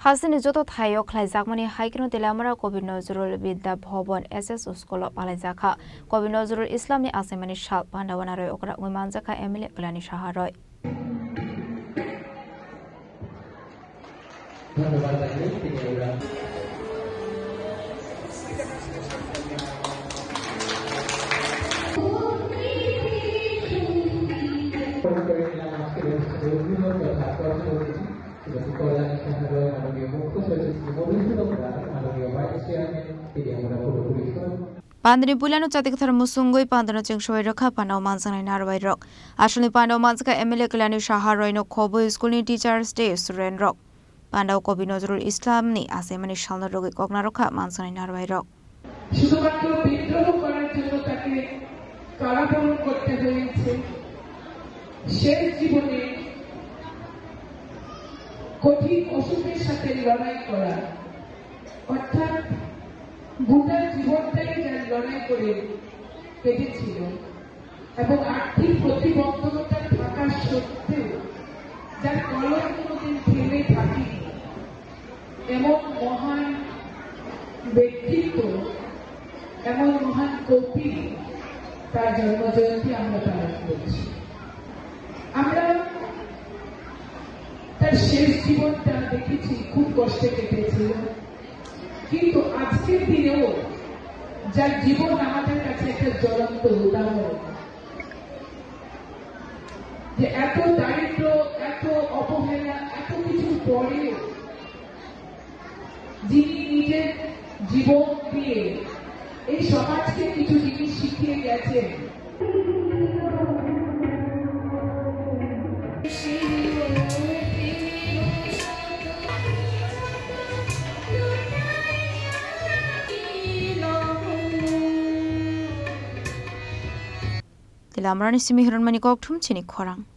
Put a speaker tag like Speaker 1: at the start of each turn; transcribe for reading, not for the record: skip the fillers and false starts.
Speaker 1: Hasteni Jotto Thaio Khlaijakmani Haikheno Teliamura Kabi Nazarul Bidhya Bahvan H.S School Palaijakha Kabi Nazarul Islamni Achaimani sal Pandao Naruwai Okra Wngwi Manjakha Kalyani Saha Pandani Bulano Chatikthar Musungui Pandano Chingshoi Raka Pandao Naruwai Rock. Ashli Pandao Manjakha Kalyani Saha no Kobo School Teachers Day Suren Rock. Pandao Kabi Nazarul Islamni Achaimani sal Okra Naruwai Rock.
Speaker 2: শুধুমাত্র বিদ্রোহ করার জন্য তাকে কারাবরণ করতে হয়েছে শেষ জীবনে কঠিন অসুখের সাথে লড়াই করা অর্থাৎ গোটা জীবনটাই যার লড়াই করে কেটেছিল এবং আর্থিক প্রতিবন্ধকতা থাকা সত্ত্বেও যার কলম কোনোদিন থেমে থাকেনি এমন মহান ব্যক্তিত্ব এমন মহান কবি তার জন্মজয়ন্তী আমরা পালন করছি আমরা তার শেষ জীবনটা দেখেছি খুব কষ্টে কেটেছিল কিন্তু আজকের দিনেও যার জীবন আমাদের কাছে একটা জ্বলন্ত উদাহরণ যে এত দারিদ্র এত অবহেলা এত কিছু পরেও যিনি নিজের জীবন দিয়ে এই সমাজকে কিছু জিনিস শিখিয়ে গেছেন
Speaker 1: Teliamura Kabi Nazarul Chini Khorang.